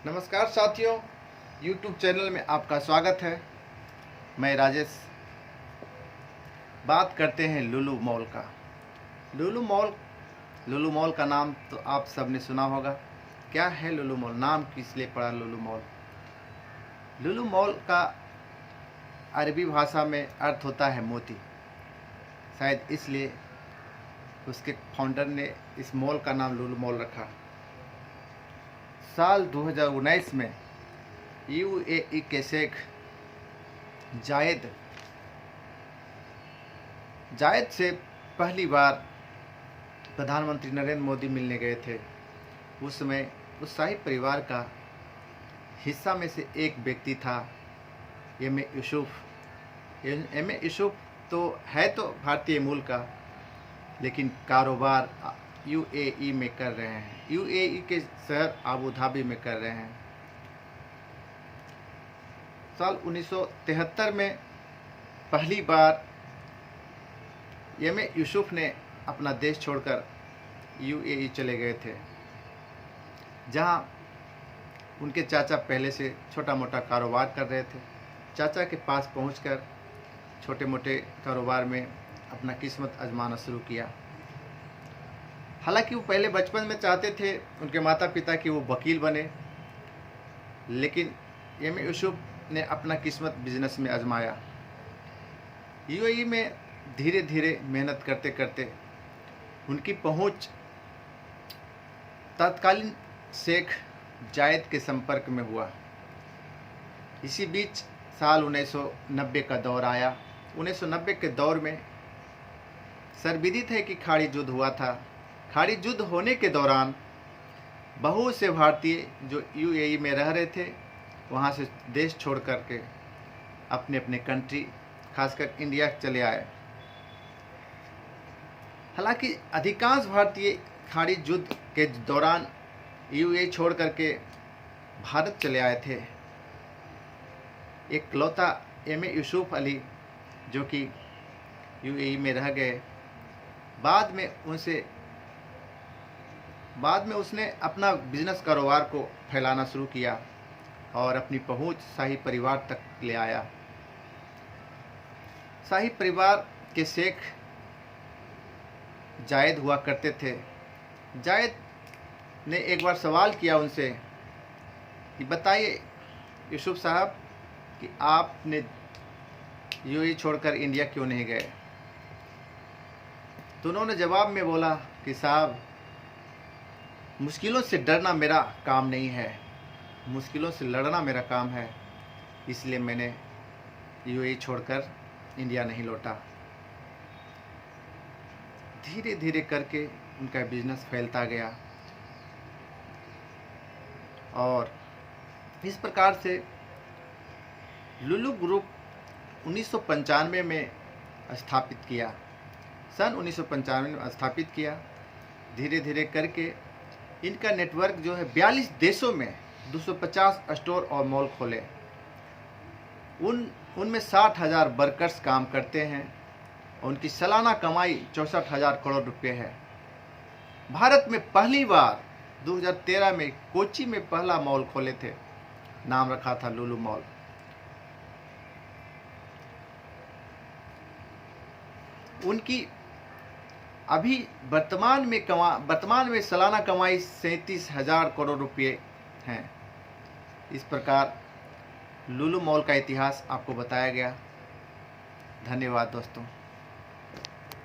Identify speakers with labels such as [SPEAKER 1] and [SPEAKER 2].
[SPEAKER 1] नमस्कार साथियों, YouTube channel में आपका स्वागत है। मैं राजेश। बात करते हैं लुलु मॉल का। लुलु मॉल का नाम तो आप सब ने सुना होगा। क्या है लुलु मॉल? नाम किस लिए पड़ा लुलु मॉल? लुलु मॉल का अरबी भाषा में अर्थ होता है मोती। शायद इसलिए उसके फाउंडर ने इस मॉल का नाम लुलु मॉल रखा। साल 2019 में यूएई के शेख जायद से पहली बार प्रधानमंत्री नरेंद्र मोदी मिलने गए थे। उस समय उस शाही परिवार का हिस्सा में से एक व्यक्ति था एम ए यूसुफ। तो भारतीय मूल का, लेकिन कारोबार यूएई में कर रहे हैं। यूएई के शहर अबू धाबी में कर रहे हैं। साल 1973 में पहली बार एम ए यूसुफ ने अपना देश छोड़कर यूएई चले गए थे, जहां उनके चाचा पहले से छोटा मोटा कारोबार कर रहे थे। चाचा के पास पहुंचकर छोटे मोटे कारोबार में अपना किस्मत आजमाना शुरू किया। हालांकि वो पहले बचपन में चाहते थे उनके माता पिता कि वो वकील बने, लेकिन एम ए यूसुफ ने अपना किस्मत बिजनेस में आजमाया। यूएई में धीरे धीरे मेहनत करते करते उनकी पहुंच तत्कालीन शेख जायद के संपर्क में हुआ। इसी बीच साल 1990 का दौर आया। 1990 के दौर में सर्वविदित है कि खाड़ी युद्ध हुआ था। खाड़ी युद्ध होने के दौरान बहुत से भारतीय जो यूएई में रह रहे थे, वहाँ से देश छोड़ करके अपने अपने कंट्री, खासकर इंडिया चले आए। हालांकि अधिकांश भारतीय खाड़ी युद्ध के दौरान यूएई छोड़ करके भारत चले आए थे। एक लौता एम ए यूसुफ अली जो कि यूएई में रह गए। बाद में उसने अपना बिजनेस कारोबार को फैलाना शुरू किया और अपनी पहुंच शाही परिवार तक ले आया। शाही परिवार के शेख जायद हुआ करते थे। जायद ने एक बार सवाल किया उनसे कि बताइए यूसुफ साहब कि आपने यूएई छोड़कर इंडिया क्यों नहीं गए? तो उन्होंने जवाब में बोला कि साहब, मुश्किलों से डरना मेरा काम नहीं है, मुश्किलों से लड़ना मेरा काम है, इसलिए मैंने यूएई छोड़कर इंडिया नहीं लौटा। धीरे धीरे करके उनका बिजनेस फैलता गया और इस प्रकार से लुलु ग्रुप 1995 में स्थापित किया। सन 1995 में स्थापित किया। धीरे धीरे करके इनका नेटवर्क जो है 42 देशों में 250 स्टोर और मॉल खोले। उनमें 60,000 वर्कर्स काम करते हैं और उनकी सालाना कमाई 64,000 करोड़ रुपए है। भारत में पहली बार 2013 में कोच्चि में पहला मॉल खोले थे। नाम रखा था लुलु मॉल। उनकी अभी वर्तमान में सालाना कमाई 37,000 करोड़ रुपये हैं। इस प्रकार लुलु मॉल का इतिहास आपको बताया गया। धन्यवाद दोस्तों।